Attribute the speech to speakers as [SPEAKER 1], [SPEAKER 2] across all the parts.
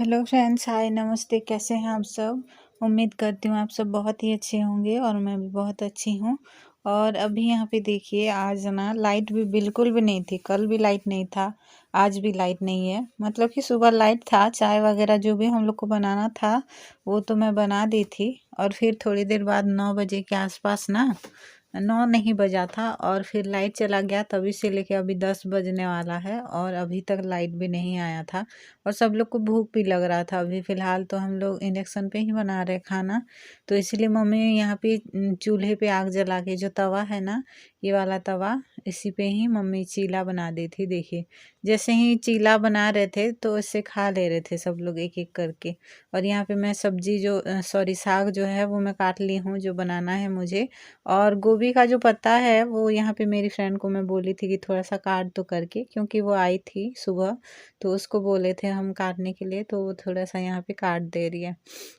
[SPEAKER 1] Hello friends, हाय, नमस्ते। कैसे हैं आप सब? उम्मीद करती हूँ आप सब बहुत ही अच्छे होंगे और मैं भी बहुत अच्छी हूँ। और अभी यहाँ पे देखिए, आज ना लाइट भी बिल्कुल भी नहीं थी। कल भी लाइट नहीं था, आज भी लाइट नहीं है। मतलब कि सुबह लाइट था, चाय वगैरह जो भी हम लोग को बनाना था वो तो मैं बना दी थी। और फिर थोड़ी देर बाद 9 बजे के आसपास ना, 9 नहीं बजा था और फिर लाइट चला गया। तभी से लेके अभी 10 बजने वाला है और अभी तक लाइट भी नहीं आया था। और सब लोग को भूख भी लग रहा था। अभी फ़िलहाल तो हम लोग इंडक्शन पे ही बना रहे खाना, तो इसलिए मम्मी यहाँ पे चूल्हे पे आग जला के, जो तवा है ना, ये वाला तवा, इसी पे ही मम्मी चीला बना दी थी। देखिए, जैसे ही चीला बना रहे थे तो इससे खा ले रहे थे सब लोग एक एक करके। और यहाँ पे मैं सब्जी जो सॉरी साग जो है वो मैं काट ली हूँ, जो बनाना है मुझे। और गोभी का जो पत्ता है वो यहाँ पे मेरी फ्रेंड को मैं बोली थी कि थोड़ा सा काट दो करके, क्योंकि वो आई थी सुबह तो उसको बोले थे हम काटने के लिए, तो वो थोड़ा सा यहाँ पे काट दे रही है।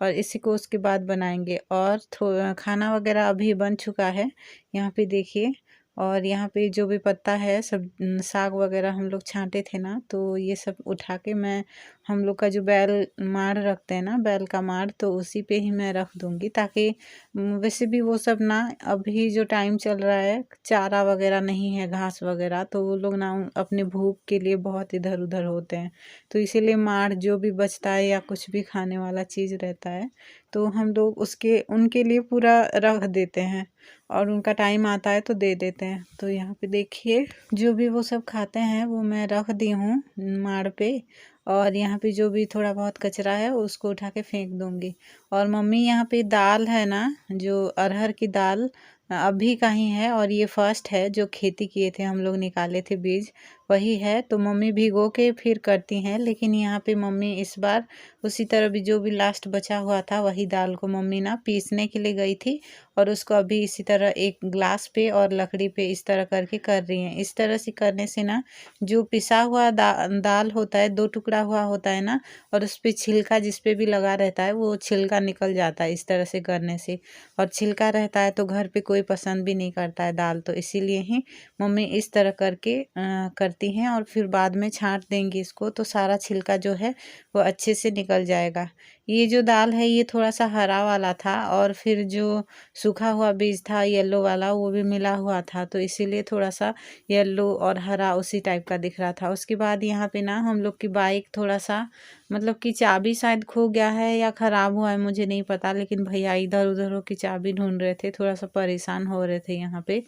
[SPEAKER 1] और इसी को उसके बाद बनाएंगे। और थोड़ा खाना वगैरह अभी बन चुका है, यहाँ पे देखिए। और यहाँ पे जो भी पत्ता है सब, साग वगैरह हम लोग छांटे थे ना, तो ये सब उठा के मैं, हम लोग का जो बैल माड़ रखते हैं ना, बैल का माड़, तो उसी पे ही मैं रख दूँगी, ताकि वैसे भी वो सब ना, अभी जो टाइम चल रहा है चारा वगैरह नहीं है, घास वगैरह, तो वो लोग ना अपने भूख के लिए बहुत इधर उधर होते हैं। तो इसीलिए माड़ जो भी बचता है या कुछ भी खाने वाला चीज़ रहता है, तो हम लोग उसके उनके लिए पूरा रख देते हैं और उनका टाइम आता है तो दे देते हैं। तो यहाँ पे देखिए, जो भी वो सब खाते हैं वो मैं रख दी हूँ माड़ पे। और यहाँ पे जो भी थोड़ा बहुत कचरा है उसको उठा के फेंक दूँगी। और मम्मी यहाँ पे दाल है ना, जो अरहर की दाल, अभी का ही है और ये फर्स्ट है जो खेती किए थे हम लोग, निकाले थे बीज, वही है। तो मम्मी भिगो के फिर करती हैं, लेकिन यहाँ पे मम्मी इस बार उसी तरह भी जो भी लास्ट बचा हुआ था वही दाल को मम्मी ना पीसने के लिए गई थी और उसको अभी इसी तरह एक ग्लास पे और लकड़ी पे इस तरह करके कर रही हैं। इस तरह से करने से ना, जो पिसा हुआ दाल होता है, 2 टुकड़ा हुआ होता है ना, और उस पे छिलका जिस पे भी लगा रहता है वो छिलका निकल जाता है इस तरह से करने से। और छिलका रहता है तो घर पे कोई पसंद भी नहीं करता है दाल, तो इसीलिए ही मम्मी इस तरह करके करती हैं। और फिर बाद में छाँट देंगी इसको, तो सारा छिलका जो है वो अच्छे से निकल जाएगा। ये जो दाल है ये थोड़ा सा हरा वाला था और फिर जो सूखा हुआ बीज था येलो वाला वो भी मिला हुआ था, तो इसीलिए थोड़ा सा येलो और हरा उसी टाइप का दिख रहा था। उसके बाद यहाँ पे ना हम लोग की बाइक थोड़ा सा, मतलब कि चाबी शायद खो गया है या ख़राब हुआ है, मुझे नहीं पता, लेकिन भैया इधर उधर हो के चाबी ढूंढ रहे थे, थोड़ा सा परेशान हो रहे थे यहाँ पे।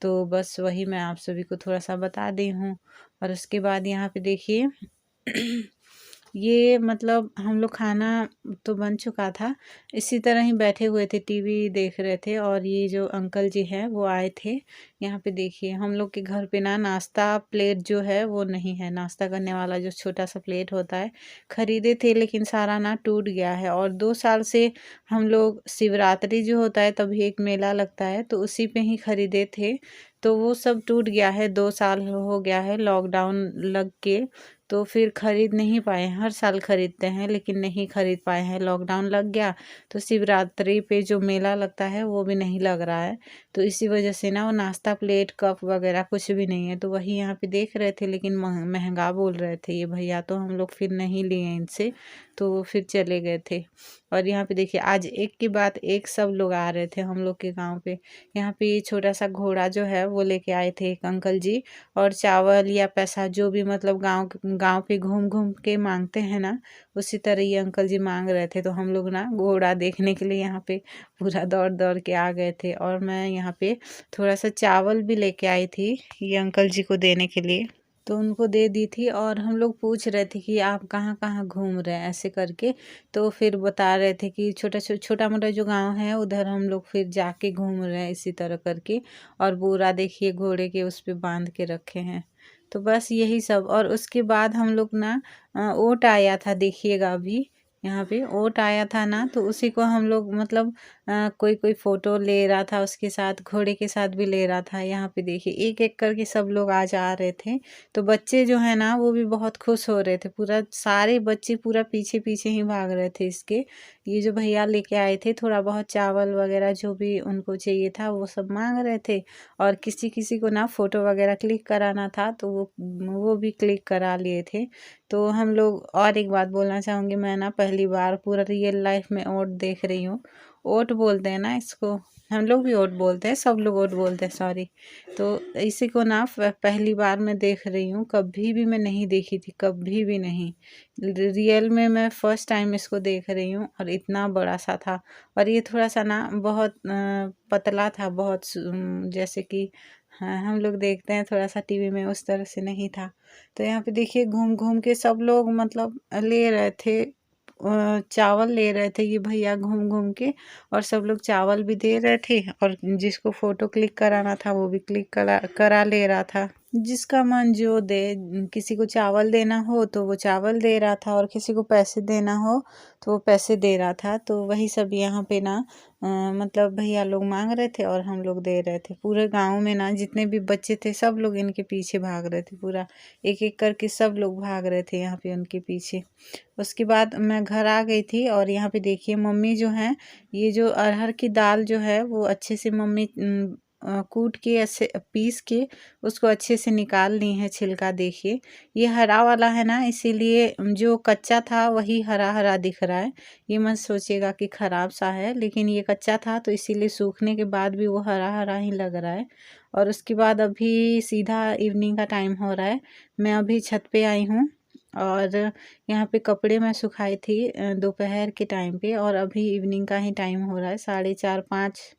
[SPEAKER 1] तो बस वही मैं आप सभी को थोड़ा सा बता दी हूँ। और उसके बाद यहाँ पे देखिए ये मतलब हम लोग खाना तो बन चुका था, इसी तरह ही बैठे हुए थे, टीवी देख रहे थे। और ये जो अंकल जी हैं वो आए थे। यहाँ पे देखिए, हम लोग के घर पे ना नाश्ता प्लेट जो है वो नहीं है, नाश्ता करने वाला जो छोटा सा प्लेट होता है, खरीदे थे लेकिन सारा ना टूट गया है। और 2 साल से हम लोग शिवरात्रि जो होता है तभी एक मेला लगता है, तो उसी पे ही खरीदे थे, तो वो सब टूट गया है। 2 साल हो गया है लॉकडाउन लग के, तो फिर खरीद नहीं पाए हैं। हर साल खरीदते हैं लेकिन नहीं खरीद पाए हैं, लॉकडाउन लग गया, तो शिवरात्रि पे जो मेला लगता है वो भी नहीं लग रहा है। तो इसी वजह से ना वो नाश्ता प्लेट कप वगैरह कुछ भी नहीं है। तो वही यहाँ पे देख रहे थे, लेकिन महंगा बोल रहे थे ये भैया, तो हम लोग फिर नहीं लिए इनसे, तो वो फिर चले गए थे। और यहाँ पे देखिए, आज एक के बाद एक सब लोग आ रहे थे हम लोग के गाँव पे। यहाँ पे ये छोटा सा घोड़ा जो है वो लेके आए थे एक अंकल जी। और चावल या पैसा जो भी, मतलब गांव गांव पे घूम घूम के मांगते हैं ना, उसी तरह ये अंकल जी मांग रहे थे। तो हम लोग ना घोड़ा देखने के लिए यहाँ पे पूरा दौड़ दौड़ के आ गए थे। और मैं यहाँ पे थोड़ा सा चावल भी लेके आई थी ये अंकल जी को देने के लिए, तो उनको दे दी थी। और हम लोग पूछ रहे थे कि आप कहाँ कहाँ घूम रहे हैं ऐसे करके, तो फिर बता रहे थे कि छोटा मोटा जो गांव है उधर हम लोग फिर जाके घूम रहे हैं इसी तरह करके। और बोरा देखिए घोड़े के उस पे बांध के रखे हैं। तो बस यही सब। और उसके बाद हम लोग ना, ओट आया था, देखिएगा अभी यहाँ पे ओट आया था ना, तो उसी को हम लोग मतलब कोई कोई फ़ोटो ले रहा था, उसके साथ घोड़े के साथ भी ले रहा था। यहाँ पे देखिए एक-एक करके सब लोग आज आ रहे थे। तो बच्चे जो है ना वो भी बहुत खुश हो रहे थे, पूरा सारे बच्चे पूरा पीछे-पीछे ही भाग रहे थे इसके। ये जो भैया लेके आए थे थोड़ा बहुत चावल वगैरह जो भी उनको चाहिए था वो सब माँग रहे थे, और किसी-किसी को ना फ़ोटो वगैरह क्लिक कराना था तो वो भी क्लिक करा लिए थे। तो हम लोग, और एक बात बोलना चाहूँगी, मैं ना पहली बार पूरा रियल लाइफ में ओट देख रही हूँ। ओट बोलते हैं ना इसको, हम लोग भी ओट बोलते हैं, सब लोग ओट बोलते हैं, सॉरी। तो इसी को ना पहली बार मैं देख रही हूँ, कभी भी मैं नहीं देखी थी, कभी भी नहीं। रियल में मैं फर्स्ट टाइम इसको देख रही हूँ, और इतना बड़ा सा था। और ये थोड़ा सा ना बहुत पतला था, बहुत जैसे कि हाँ, हम लोग देखते हैं थोड़ा सा टीवी में, उस तरह से नहीं था। तो यहाँ पे देखिए घूम घूम के सब लोग मतलब ले रहे थे, चावल ले रहे थे ये भैया घूम घूम के, और सब लोग चावल भी दे रहे थे, और जिसको फ़ोटो क्लिक कराना था वो भी क्लिक करा ले रहा था। जिसका मन जो दे, किसी को चावल देना हो तो वो चावल दे रहा था, और किसी को पैसे देना हो तो वो पैसे दे रहा था। तो वही सब यहाँ पे ना मतलब भैया लोग मांग रहे थे और हम लोग दे रहे थे। पूरे गांव में ना जितने भी बच्चे थे सब लोग इनके पीछे भाग रहे थे, पूरा एक एक करके सब लोग भाग रहे थे यहाँ पे उनके पीछे। उसके बाद मैं घर आ गई थी, और यहाँ पे देखिए मम्मी जो है, ये जो अरहर की दाल जो है वो अच्छे से मम्मी कूट के ऐसे पीस के उसको अच्छे से निकाल ली है छिलका। देखिए ये हरा वाला है ना, इसीलिए जो कच्चा था वही हरा हरा दिख रहा है। ये मत सोचिएगा कि ख़राब सा है, लेकिन ये कच्चा था तो इसीलिए सूखने के बाद भी वो हरा हरा ही लग रहा है। और उसके बाद अभी सीधा इवनिंग का टाइम हो रहा है, मैं अभी छत पे आई हूँ, और यहाँ पे कपड़े मैं सुखाई थी दोपहर के टाइम पे, और अभी इवनिंग का ही टाइम हो रहा है, 4:30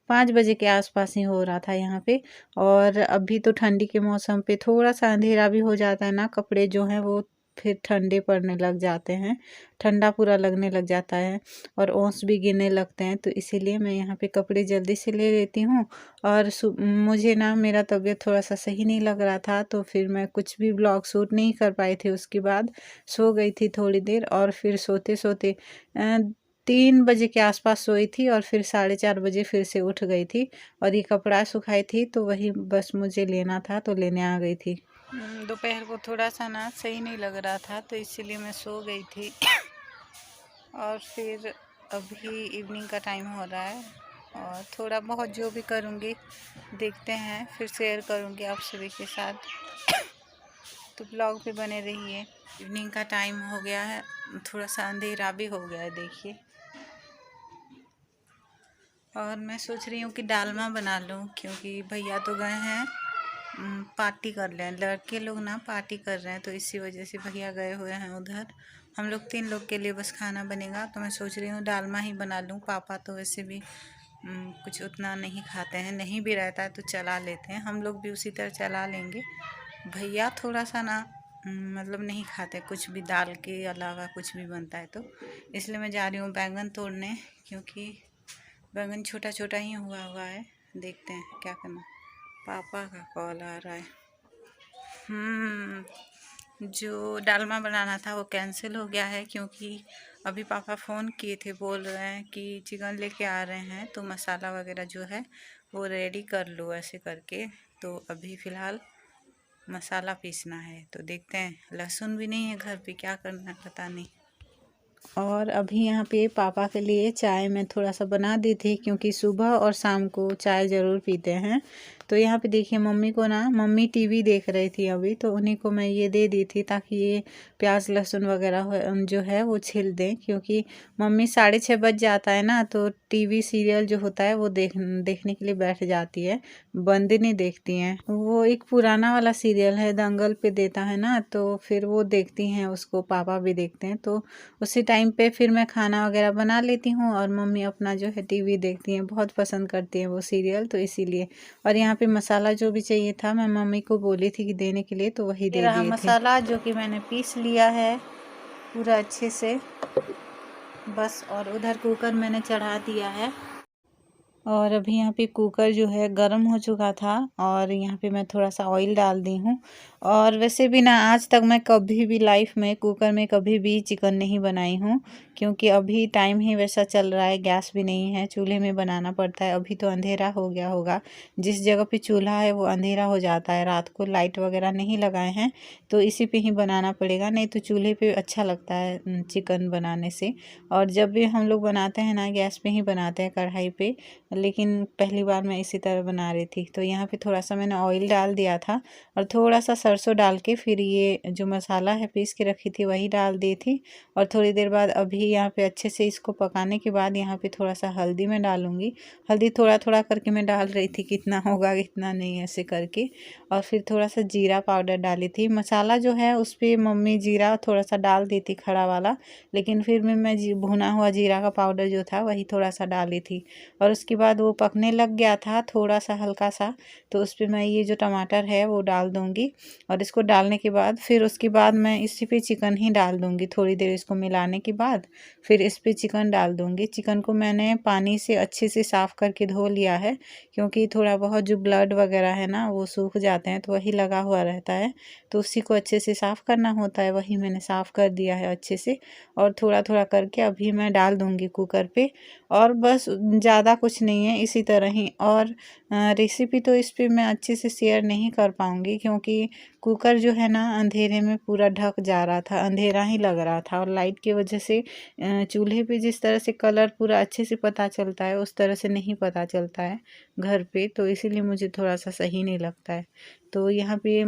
[SPEAKER 1] 5 बजे के आसपास ही हो रहा था यहाँ पे। और अभी तो ठंडी के मौसम पे थोड़ा सा अंधेरा भी हो जाता है ना, कपड़े जो हैं वो फिर ठंडे पड़ने लग जाते हैं, ठंडा पूरा लगने लग जाता है, और ओस भी गिरने लगते हैं। तो इसीलिए मैं यहाँ पे कपड़े जल्दी से ले लेती हूँ। और मुझे ना मेरा तबीयत थोड़ा सा सही नहीं लग रहा था, तो फिर मैं कुछ भी ब्लॉग शूट नहीं कर पाई थी। उसके बाद सो गई थी थोड़ी देर, और फिर सोते सोते 3 बजे के आसपास सोई थी, और फिर 4:30 बजे फिर से उठ गई थी। और ये कपड़ा सुखाई थी तो वही बस मुझे लेना था तो लेने आ गई थी। दोपहर को थोड़ा सा ना सही नहीं लग रहा था तो इसीलिए मैं सो गई थी। और फिर अभी इवनिंग का टाइम हो रहा है, और थोड़ा बहुत जो भी करूँगी देखते हैं, फिर शेयर करूँगी आप सभी के साथ। तो ब्लॉग पे बने रहिए। इवनिंग का टाइम हो गया है, थोड़ा सा अंधेरा भी हो गया है देखिए। और मैं सोच रही हूँ कि डालमा बना लूँ, क्योंकि भैया तो गए हैं पार्टी कर लें, लड़के लोग ना पार्टी कर रहे हैं, तो इसी वजह से भैया गए हुए हैं उधर। हम लोग 3 लोग के लिए बस खाना बनेगा, तो मैं सोच रही हूँ डालमा ही बना लूँ। पापा तो वैसे भी कुछ उतना नहीं खाते हैं, नहीं भी रहता है तो चला लेते हैं, हम लोग भी उसी तरह चला लेंगे। भैया थोड़ा सा ना मतलब नहीं खाते कुछ भी, दाल के अलावा कुछ भी बनता है तो, इसलिए मैं जा रही हूँ बैंगन तोड़ने, क्योंकि बैंगन छोटा छोटा ही हुआ है। देखते हैं क्या करना। पापा का कॉल आ रहा है। जो डालमा बनाना था वो कैंसिल हो गया है, क्योंकि अभी पापा फ़ोन किए थे, बोल रहे हैं कि चिकन लेके आ रहे हैं तो मसाला वगैरह जो है वो रेडी कर लो ऐसे करके। तो अभी फ़िलहाल मसाला पीसना है, तो देखते हैं। लहसुन भी नहीं है घर पे, क्या करना है पता नहीं। और अभी यहाँ पे पापा के लिए चाय मैं थोड़ा सा बना दी थी, क्योंकि सुबह और शाम को चाय ज़रूर पीते हैं। तो यहाँ पे देखिए मम्मी को ना, मम्मी टीवी देख रही थी अभी, तो उन्हीं को मैं ये दे दी थी ताकि ये प्याज लहसुन वगैरह जो है वो छील दें, क्योंकि मम्मी 6:30 बज जाता है ना तो टीवी सीरियल जो होता है वो देखने के लिए बैठ जाती है, बंद नहीं देखती हैं। वो एक पुराना वाला सीरियल है, दंगल पे देता है ना, तो फिर वो देखती हैं, उसको पापा भी देखते हैं। तो उसी टाइम पे फिर मैं खाना वगैरह बना लेती हूँ, और मम्मी अपना जो है टीवी देखती हैं, बहुत पसंद करती हैं वो सीरियल, तो इसीलिए। और यहाँ पे मसाला जो भी चाहिए था मैं मम्मी को बोली थी कि देने के लिए, तो वही दे दिए थे। मसाला जो कि मैंने पीस लिया है पूरा अच्छे से बस, और उधर कुकर मैंने चढ़ा दिया है। और अभी यहाँ पे कुकर जो है गर्म हो चुका था और यहाँ पे मैं थोड़ा सा ऑयल डाल दी हूँ। और वैसे भी ना आज तक मैं कभी भी लाइफ में कुकर में कभी भी चिकन नहीं बनाई हूँ, क्योंकि अभी टाइम ही वैसा चल रहा है, गैस भी नहीं है, चूल्हे में बनाना पड़ता है। अभी तो अंधेरा हो गया होगा, जिस जगह पे चूल्हा है वो अंधेरा हो जाता है, रात को लाइट वगैरह नहीं लगाए हैं तो इसी पे ही बनाना पड़ेगा, नहीं तो चूल्हे पे अच्छा लगता है चिकन बनाने से। और जब भी हम लोग बनाते हैं ना गैस पे ही बनाते हैं, कढ़ाई पे, लेकिन पहली बार मैं इसी तरह बना रही थी। तो यहाँ पे थोड़ा सा मैंने ऑयल डाल दिया था और थोड़ा सा सरसों डाल के फिर ये जो मसाला है पीस के रखी थी वही डाल दी थी। और थोड़ी देर बाद अभी यहाँ पे अच्छे से इसको पकाने के बाद यहाँ पे थोड़ा सा हल्दी मैं डालूँगी। हल्दी थोड़ा थोड़ा करके मैं डाल रही थी, कितना होगा कितना नहीं ऐसे करके। और फिर थोड़ा सा जीरा पाउडर डाली थी। मसाला जो है उस पर मम्मी जीरा थोड़ा सा डाल दी थी खड़ा वाला, लेकिन फिर भी मैं भुना हुआ जीरा का पाउडर जो था वही थोड़ा सा डाली थी। और उसके बाद वो पकने लग गया था थोड़ा सा हल्का सा, तो उस पर मैं ये जो टमाटर है वो डाल दूँगी। और इसको डालने के बाद फिर उसके बाद मैं इसी पे चिकन ही डाल दूँगी। थोड़ी देर इसको मिलाने के बाद फिर इस पे चिकन डाल दूँगी। चिकन को मैंने पानी से अच्छे से साफ़ करके धो लिया है, क्योंकि थोड़ा बहुत जो ब्लड वगैरह है ना वो सूख जाते हैं तो वही लगा हुआ रहता है, तो उसी को अच्छे से साफ़ करना होता है, वही मैंने साफ़ कर दिया है अच्छे से। और थोड़ा थोड़ा करके अभी मैं डाल दूँगी कुकर पे। और बस ज़्यादा कुछ नहीं है, इसी तरह ही। और रेसिपी तो इस पे मैं अच्छे से शेयर नहीं कर पाऊँगी, क्योंकि कुकर जो है ना अंधेरे में पूरा ढक जा रहा था, अंधेरा ही लग रहा था। और लाइट की वजह से चूल्हे पे जिस तरह से कलर पूरा अच्छे से पता चलता है उस तरह से नहीं पता चलता है घर पे, तो इसीलिए मुझे थोड़ा सा सही नहीं लगता है। तो यहाँ पे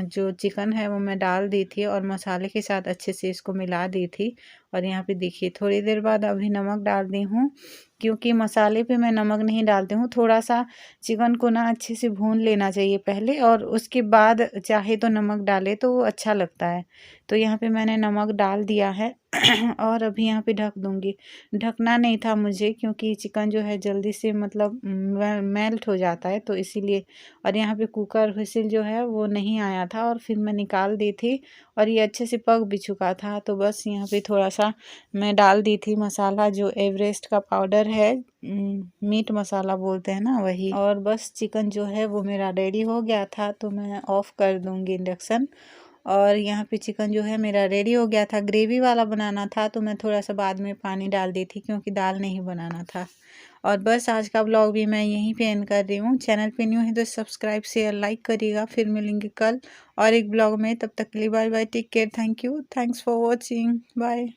[SPEAKER 1] जो चिकन है वो मैं डाल दी थी और मसाले के साथ अच्छे से इसको मिला दी थी। और यहाँ पे देखिए थोड़ी देर बाद अभी नमक डाल दी हूँ, क्योंकि मसाले पे मैं नमक नहीं डालती हूँ। थोड़ा सा चिकन को ना अच्छे से भून लेना चाहिए पहले, और उसके बाद चाहे तो नमक डाले तो वो अच्छा लगता है। तो यहाँ पे मैंने नमक डाल दिया है और अभी यहाँ पे ढक दूँगी। ढकना नहीं था मुझे, क्योंकि चिकन जो है जल्दी से मतलब मेल्ट हो जाता है, तो इसीलिए। और यहाँ पे कुकर व्हिसिल जो है वो नहीं आया था और फिर मैं निकाल दी थी और ये अच्छे से पक भी चुका था। तो बस यहाँ पे थोड़ा सा मैं डाल दी थी मसाला, जो एवरेस्ट का पाउडर है, मीट मसाला बोलते हैं ना वही। और बस चिकन जो है वो मेरा रेडी हो गया था, तो मैं ऑफ़ कर दूँगी इंडक्शन। और यहाँ पे चिकन जो है मेरा रेडी हो गया था। ग्रेवी वाला बनाना था तो मैं थोड़ा सा बाद में पानी डाल दी थी, क्योंकि दाल नहीं बनाना था। और बस आज का ब्लॉग भी मैं यहीं पे एंड कर रही हूँ। चैनल पे न्यू है तो सब्सक्राइब शेयर लाइक करिएगा। फिर मिलेंगे कल और एक ब्लॉग में, तब तक के लिए bye bye, take care, thank you, thanks for watching, bye.